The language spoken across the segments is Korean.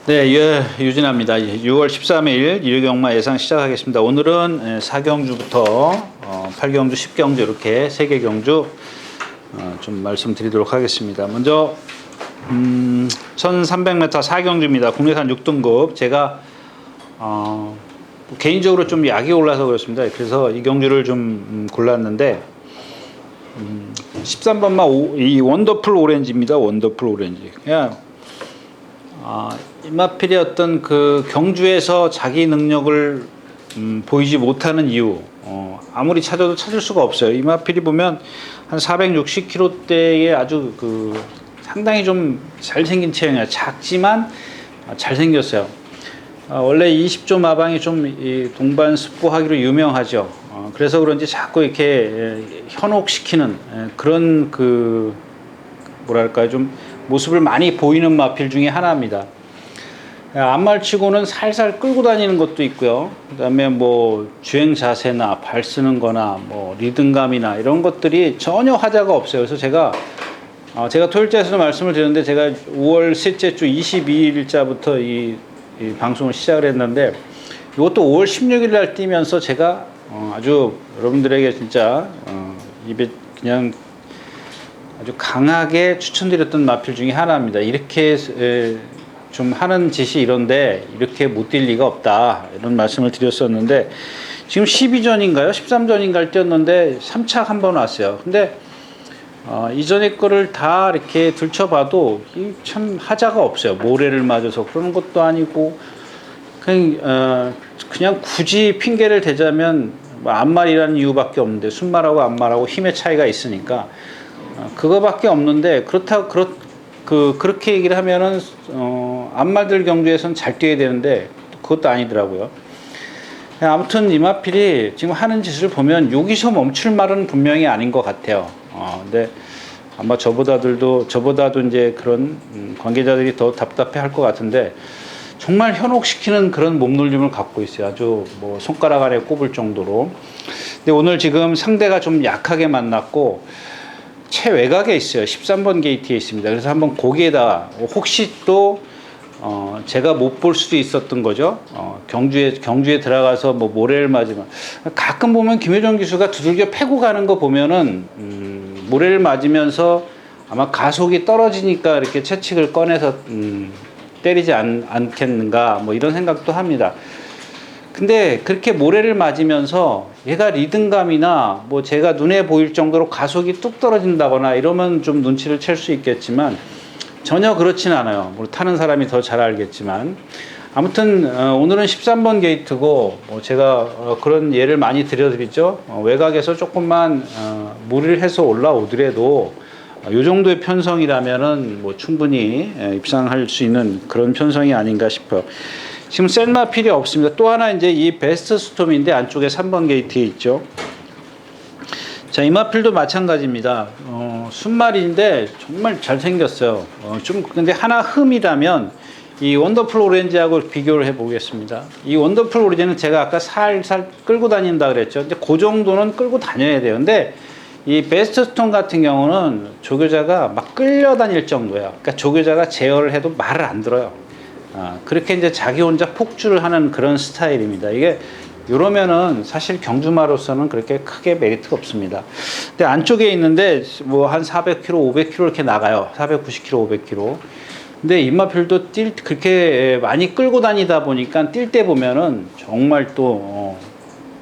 네, 예, 유진아입니다. 6월 13일 일요경마 예상 시작하겠습니다. 오늘은 4경주부터 8경주, 10경주 이렇게 3개 경주 좀 말씀드리도록 하겠습니다. 먼저 1300m 4경주입니다. 국내산 6등급. 제가 개인적으로 좀 약이 올라서 그렇습니다. 그래서 이 경주를 좀 골랐는데 13번마 이 원더풀 오렌지입니다. 원더풀 오렌지. 그냥 이마필의 어떤 그 경주에서 자기 능력을 보이지 못하는 이유, 아무리 찾아도 찾을 수가 없어요. 이마필이 보면 한 460kg대의 아주 그 상당히 좀 잘생긴 체형이야. 작지만 잘생겼어요. 원래 20조 마방이 좀 동반습고하기로 유명하죠. 그래서 그런지 자꾸 이렇게 현혹시키는 그런 그 뭐랄까요, 좀 모습을 많이 보이는 마필 중에 하나입니다. 앞말치고는 살살 끌고 다니는 것도 있고요. 그 다음에 뭐 주행 자세나 발 쓰는 거나 뭐 리듬감이나 이런 것들이 전혀 하자가 없어요. 그래서 제가 토요일자에서도 말씀을 드렸는데, 제가 5월 셋째 주 22일자부터 이 방송을 시작을 했는데, 이것도 5월 16일 날 뛰면서 제가 아주 여러분들에게 진짜 입에 그냥 아주 강하게 추천드렸던 마필 중에 하나입니다. 이렇게 좀 하는 짓이 이런데 이렇게 못 뛸 리가 없다, 이런 말씀을 드렸었는데, 지금 12전인가요? 13전인가를 뛰었는데 3착 한 번 왔어요. 근데 이전에 거를 다 이렇게 들춰봐도 참 하자가 없어요. 모래를 맞아서 그러는 것도 아니고, 그냥 굳이 핑계를 대자면 앞말이라는 이유밖에 없는데, 순말하고 앞말하고 힘의 차이가 있으니까 그거밖에 없는데, 그렇게 얘기를 하면은 앞말들 경주에서는 잘 뛰어야 되는데 그것도 아니더라고요. 아무튼 이마필이 지금 하는 짓을 보면 여기서 멈출 말은 분명히 아닌 것 같아요. 근데 아마 저보다도 이제 그런 관계자들이 더 답답해 할 것 같은데, 정말 현혹시키는 그런 몸놀림을 갖고 있어요. 아주 뭐 손가락 안에 꼽을 정도로. 근데 오늘 지금 상대가 좀 약하게 만났고 최외곽에 있어요. 13번 게이트에 있습니다. 그래서 한번 거기에다 혹시 또 제가 못 볼 수도 있었던 거죠. 경주에 들어가서 뭐 모래를 맞으면, 가끔 보면 김효정 기수가 두들겨 패고 가는 거 보면은 모래를 맞으면서 아마 가속이 떨어지니까 이렇게 채찍을 꺼내서 때리지 않겠는가, 뭐 이런 생각도 합니다. 근데 그렇게 모래를 맞으면서 얘가 리듬감이나 뭐 제가 눈에 보일 정도로 가속이 뚝 떨어진다거나 이러면 좀 눈치를 챌 수 있겠지만, 전혀 그렇진 않아요. 뭐 타는 사람이 더 잘 알겠지만. 아무튼 오늘은 13번 게이트고, 제가 그런 예를 많이 들려드리죠. 외곽에서 조금만 무리를 해서 올라오더라도 이 정도의 편성이라면은 뭐 충분히 입상할 수 있는 그런 편성이 아닌가 싶어요. 지금 센 마필이 없습니다. 또 하나 이제 이 베스트 스톰인데 안쪽에 3번 게이트에 있죠. 자, 이 마필도 마찬가지입니다. 순말인데 정말 잘생겼어요. 좀 근데 하나 흠이라면 이 원더풀 오렌지하고 비교를 해보겠습니다. 이 원더풀 오렌지는 제가 아까 살살 끌고 다닌다 그랬죠. 근데 그 정도는 끌고 다녀야 돼요. 근데 이 베스트 스톰 같은 경우는 조교자가 막 끌려다닐 정도예요. 그러니까 조교자가 제어를 해도 말을 안 들어요. 그렇게 이제 자기 혼자 폭주를 하는 그런 스타일입니다. 이게 이러면은 사실 경주마로서는 그렇게 크게 메리트가 없습니다. 근데 안쪽에 있는데 뭐 한 400km, 500km 이렇게 나가요. 490km, 500km. 근데 임마필도 그렇게 많이 끌고 다니다 보니까 뛸 때 보면은 정말 또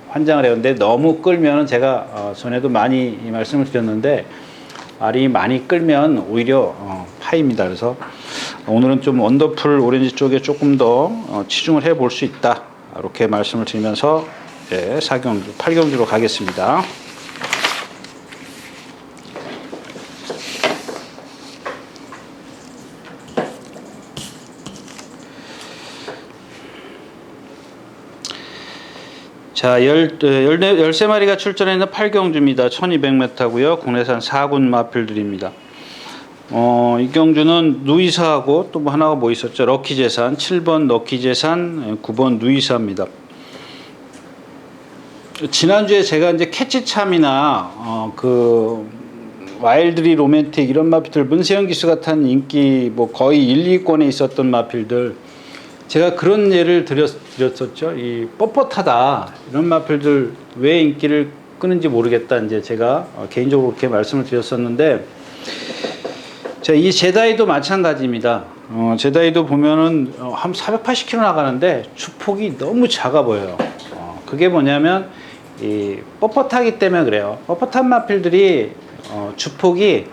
환장을 해요. 근데 너무 끌면은 제가 전에도 많이 말씀을 드렸는데, 알이 많이 끌면 오히려 파입니다. 그래서 오늘은 좀 원더풀 오렌지 쪽에 조금 더 치중을 해볼 수 있다, 이렇게 말씀을 드리면서 4경주, 8경주로 가겠습니다. 자, 13마리가 출전했는 8경주입니다. 1200m고요. 국내산 4군 마필들입니다. 이 경주는 누이사하고 또 뭐 하나가 뭐 있었죠? 럭키재산, 7번 럭키재산, 9번 누이사입니다. 지난주에 제가 이제 캐치참이나 와일드리 로맨틱 이런 마필들, 문세영 기수가 탄 인기 뭐 거의 1, 2권에 있었던 마필들, 제가 그런 예를 드렸었죠. 이 뻣뻣하다 이런 마필들 왜 인기를 끄는지 모르겠다. 이제 제가 개인적으로 그렇게 말씀을 드렸었는데, 자, 이 제다이도 마찬가지입니다. 제다이도 보면은 한 480km 나가는데 주폭이 너무 작아 보여요. 그게 뭐냐면 이 뻣뻣하기 때문에 그래요. 뻣뻣한 마필들이 주폭이,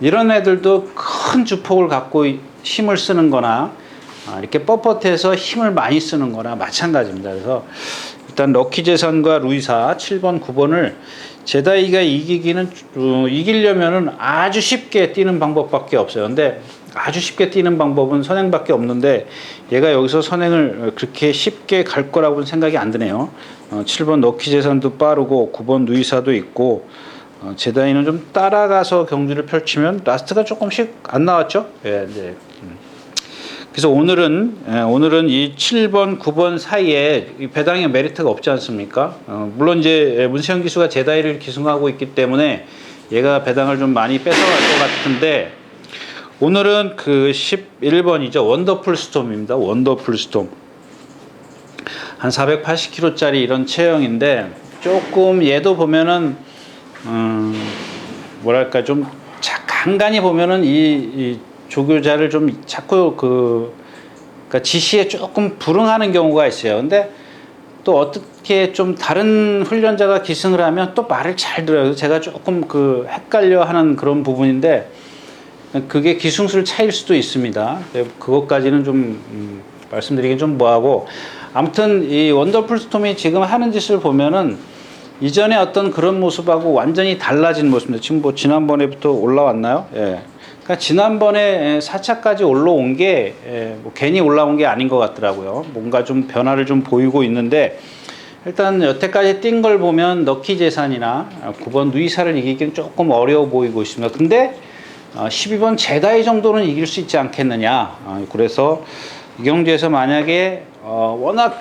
이런 애들도 큰 주폭을 갖고 힘을 쓰는 거나 이렇게 뻣뻣해서 힘을 많이 쓰는 거나 마찬가지입니다. 그래서 일단 럭키재산과 루이사 7번, 9번을 제다이가 이기려면은 아주 쉽게 뛰는 방법밖에 없어요. 근데 아주 쉽게 뛰는 방법은 선행밖에 없는데, 얘가 여기서 선행을 그렇게 쉽게 갈 거라고는 생각이 안 드네요. 7번 럭키재산도 빠르고 9번 루이사도 있고, 제다이는 좀 따라가서 경주를 펼치면 라스트가 조금씩 안 나왔죠. 예, 네. 그래서 오늘은 이 7번, 9번 사이에 배당의 메리트가 없지 않습니까? 물론 이제 문세영 기수가 제다이를 기승하고 있기 때문에 얘가 배당을 좀 많이 뺏어갈 것 같은데, 오늘은 그 11번이죠. 원더풀 스톰입니다. 원더풀 스톰. 한 480kg짜리 이런 체형인데, 조금 얘도 보면은 뭐랄까 좀 간간히 보면은 이 조교자를 좀 자꾸 그러니까 지시에 조금 불응하는 경우가 있어요. 근데 또 어떻게 좀 다른 훈련자가 기승을 하면 또 말을 잘 들어요. 제가 조금 헷갈려 하는 그런 부분인데, 그게 기승술 차이일 수도 있습니다. 그것까지는 좀 말씀드리긴 좀 뭐하고, 아무튼 이 원더풀 스톰이 지금 하는 짓을 보면은 이전에 어떤 그런 모습하고 완전히 달라진 모습입니다. 지금 뭐 지난번에부터 올라왔나요? 예. 그러니까 지난번에 4차까지 올라온 게 뭐 괜히 올라온 게 아닌 것 같더라고요. 뭔가 좀 변화를 좀 보이고 있는데, 일단 여태까지 뛴 걸 보면 럭키 재산이나 9번 누이사를 이기기는 조금 어려워 보이고 있습니다. 근데 12번 제다이 정도는 이길 수 있지 않겠느냐. 그래서 이 경주에서 만약에 워낙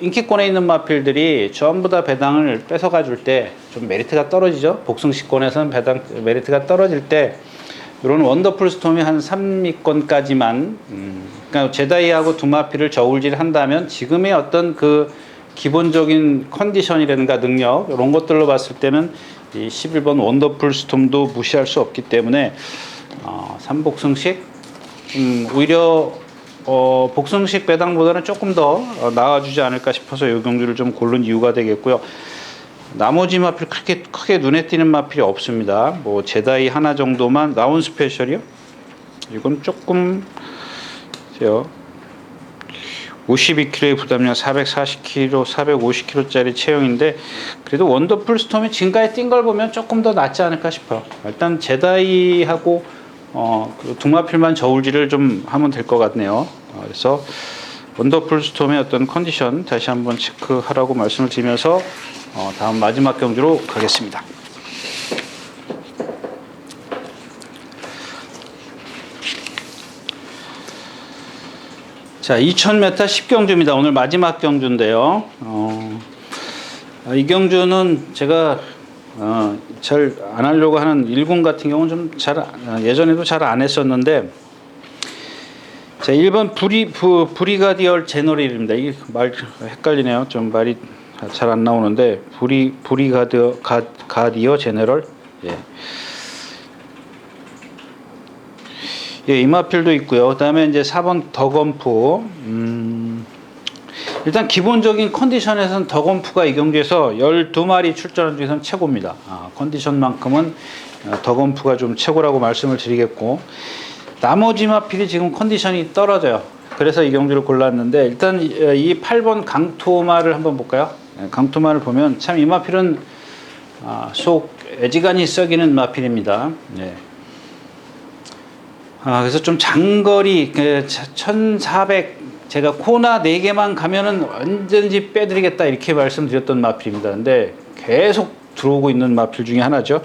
인기권에 있는 마필들이 전부 다 배당을 뺏어가 줄 때 좀 메리트가 떨어지죠. 복승시권에서는 배당 메리트가 떨어질 때, 이런 원더풀 스톰이 한 3위권까지만, 그러니까 제다이하고 두 마필을 저울질 한다면 지금의 어떤 기본적인 컨디션이라든가 능력, 이런 것들로 봤을 때는 이 11번 원더풀 스톰도 무시할 수 없기 때문에 3복승식 오히려 복승식 배당보다는 조금 더 나아주지 않을까 싶어서 이 경주를 좀 고른 이유가 되겠고요. 나머지 마필 그렇게 크게 눈에 띄는 마필이 없습니다. 뭐 제다이 하나 정도만. 나온 스페셜이요? 이건 조금 52kg의 부담량, 440kg, 450kg짜리 체형인데, 그래도 원더풀 스톰이 지금까지 뛴 걸 보면 조금 더 낫지 않을까 싶어요. 일단 제다이하고 두 마필만 저울질을 좀 하면 될 것 같네요. 그래서 원더풀 스톰의 어떤 컨디션 다시 한번 체크하라고 말씀을 드리면서 다음 마지막 경주로 가겠습니다. 자, 2000m 10경주입니다. 오늘 마지막 경주인데요. 이 경주는 제가 잘 안 하려고 하는 1군 같은 경우는 좀 예전에도 잘 안 했었는데, 자, 1번 브리가디얼 제너럴입니다. 이게 말 헷갈리네요. 좀 말이 잘 안 나오는데, 가디어 제너럴. 예. 예, 이마필도 있고요. 그다음에 이제 4번 더건프. 일단 기본적인 컨디션에서는 더건프가 이 경주에서 12마리 출전한 중에서는 최고입니다. 컨디션만큼은 더건프가 좀 최고라고 말씀을 드리겠고, 나머지 마필이 지금 컨디션이 떨어져요. 그래서 이 경주를 골랐는데, 일단 이 8번 강토마를 한번 볼까요? 강토마를 보면 참 이 마필은 속 애지간히 썩이는 마필입니다. 네. 그래서 좀 장거리 1400, 제가 코나 4개만 가면은 언제든지 빼드리겠다 이렇게 말씀드렸던 마필입니다. 근데 계속 들어오고 있는 마필 중에 하나죠.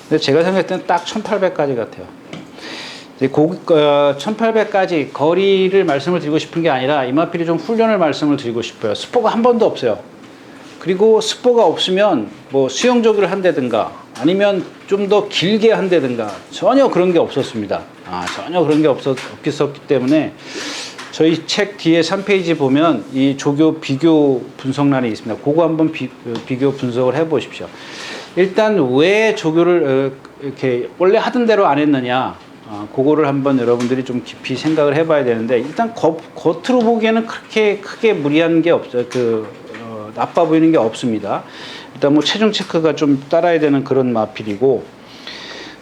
근데 제가 생각할 때는 딱 1800까지 같아요. 1800까지 거리를 말씀을 드리고 싶은 게 아니라 이 마필이 좀 훈련을 말씀을 드리고 싶어요. 스포가 한 번도 없어요. 그리고 스포가 없으면 뭐 수영조기를 한다든가 아니면 좀 더 길게 한다든가 전혀 그런 게 없었습니다. 전혀 그런 게 없었기 때문에 저희 책 뒤에 3페이지 보면 이 조교 비교 분석란이 있습니다. 그거 한번 비교 분석을 해 보십시오. 일단 왜 조교를 이렇게 원래 하던 대로 안 했느냐, 그거를 한번 여러분들이 좀 깊이 생각을 해봐야 되는데, 일단 겉으로 보기에는 그렇게 크게 무리한 게 없어요. 나빠 보이는 게 없습니다. 일단 뭐 체중 체크가 좀 따라야 되는 그런 마필이고,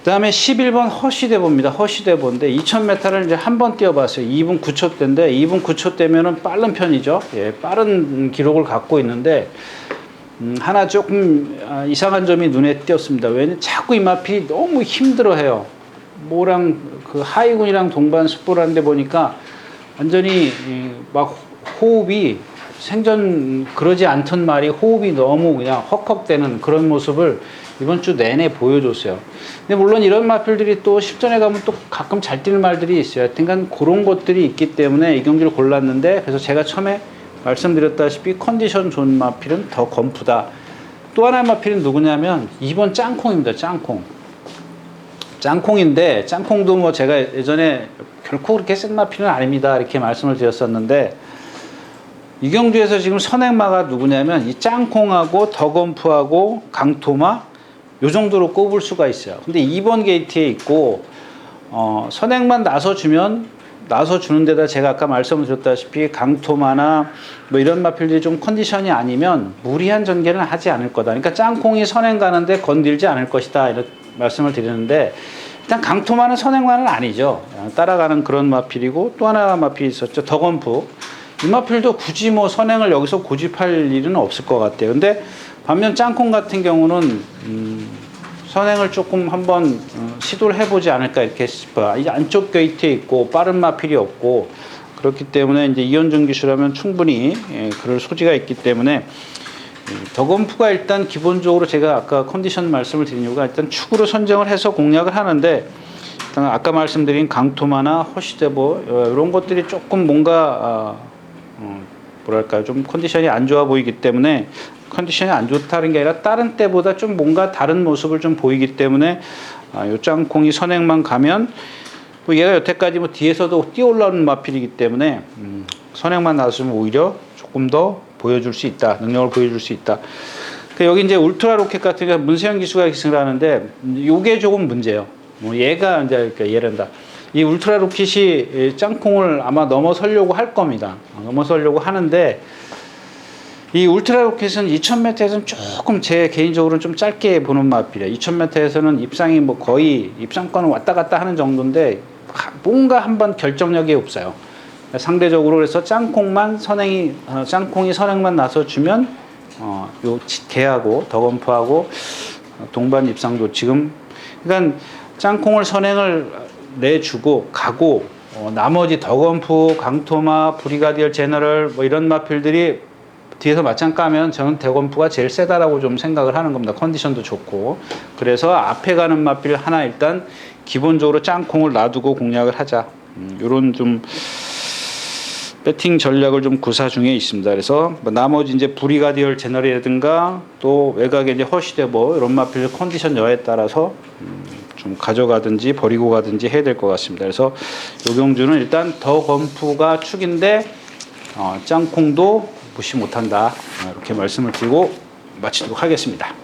그 다음에 11번 허쉬대보입니다. 허쉬대보인데 2000m를 이제 한 번 뛰어봤어요. 2분 9초대인데 2분 9초대면은 빠른 편이죠. 예, 빠른 기록을 갖고 있는데 하나 조금 이상한 점이 눈에 띄었습니다. 왜냐면 자꾸 이 마필이 너무 힘들어해요. 뭐랑 그 하이군이랑 동반 습보라는데 보니까 완전히 막 호흡이 생전 그러지 않던 말이 호흡이 너무 그냥 헉헉대는 그런 모습을 이번 주 내내 보여줬어요. 근데 물론 이런 마필들이 또 실전에 가면 또 가끔 잘 뛰는 말들이 있어요. 하여튼 그런 것들이 있기 때문에 이 경기를 골랐는데, 그래서 제가 처음에 말씀드렸다시피 컨디션 좋은 마필은 더 건프다. 또 하나의 마필은 누구냐면 2번 짱콩입니다. 짱콩인데 짱콩도 뭐 제가 예전에 결코 그렇게 센 마필은 아닙니다 이렇게 말씀을 드렸었는데, 이 경주에서 지금 선행마가 누구냐면 이 짱콩하고 더건프하고 강토마 요 정도로 꼽을 수가 있어요. 근데 2번 게이트에 있고 선행만 나서주는 데다 제가 아까 말씀을 드렸다시피 강토마나 뭐 이런 마필들이 좀 컨디션이 아니면 무리한 전개는 하지 않을 거다. 그러니까 짱콩이 선행 가는데 건들지 않을 것이다 이렇게 말씀을 드리는데, 일단 강토마는 선행만은 아니죠. 따라가는 그런 마필이고, 또 하나 마필이 있었죠. 더건프. 이 마필도 굳이 뭐 선행을 여기서 고집할 일은 없을 것 같아요. 근데 반면 짱콩 같은 경우는 선행을 조금 한번 시도를 해보지 않을까 이렇게 싶어요. 이 안쪽 게이트에 있고 빠른 마필이 없고, 그렇기 때문에 이제 이현중 기수라면 충분히 그럴 소지가 있기 때문에 더건프가 일단 기본적으로 제가 아까 컨디션 말씀을 드린 이유가 일단 축으로 선정을 해서 공략을 하는데, 일단 아까 말씀드린 강토마나 허쉬대보 이런 것들이 조금 뭔가 뭐랄까요, 좀 컨디션이 안 좋아 보이기 때문에, 컨디션이 안 좋다는 게 아니라 다른 때보다 좀 뭔가 다른 모습을 좀 보이기 때문에 요 짱콩이 선행만 가면 뭐 얘가 여태까지 뭐 뒤에서도 뛰어 올라오는 마필이기 때문에 선행만 나왔으면 오히려 조금 더 보여줄 수 있다, 능력을 보여줄 수 있다. 여기 이제 울트라 로켓 같은 경우 문세영 기수가 기승을 하는데 요게 조금 문제예요. 뭐 얘가 이제 예를 이 울트라 로켓이 짱콩을 아마 넘어서려고 할 겁니다. 넘어서려고 하는데, 이 울트라 로켓은 2000m에서는 조금 제 개인적으로는 좀 짧게 보는 마필이에요. 2000m에서는 입상이 뭐 거의 입상권은 왔다 갔다 하는 정도인데 뭔가 한번 결정력이 없어요. 상대적으로 그래서 짱콩이 선행만 나서주면 요 걔하고 더건프하고 동반 입상도 지금, 그러니까 짱콩을 선행을 내주고 가고 나머지 더건프, 강토마, 브리가디얼 제너럴 뭐 이런 마필들이 뒤에서 맞짱 까면 저는 더건프가 제일 세다라고 좀 생각을 하는 겁니다. 컨디션도 좋고. 그래서 앞에 가는 마필 하나 일단 기본적으로 짱콩을 놔두고 공략을 하자. 요런 좀 배팅 전략을 좀 구사 중에 있습니다. 그래서 뭐 나머지 이제 브리가디얼 제너럴이라든가 또 외곽에 이제 허쉬대보 이런 마필 컨디션 여에 따라서 좀 가져가든지 버리고 가든지 해야 될 것 같습니다. 그래서 요 경주는 일단 더건프가 축인데 짱콩도 무시 못한다, 이렇게 말씀을 드리고 마치도록 하겠습니다.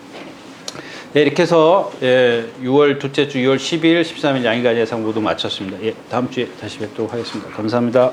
네, 이렇게 해서 6월 둘째 주 6월 12일, 13일 양이가지 예상 모두 마쳤습니다. 다음 주에 다시 뵙도록 하겠습니다. 감사합니다.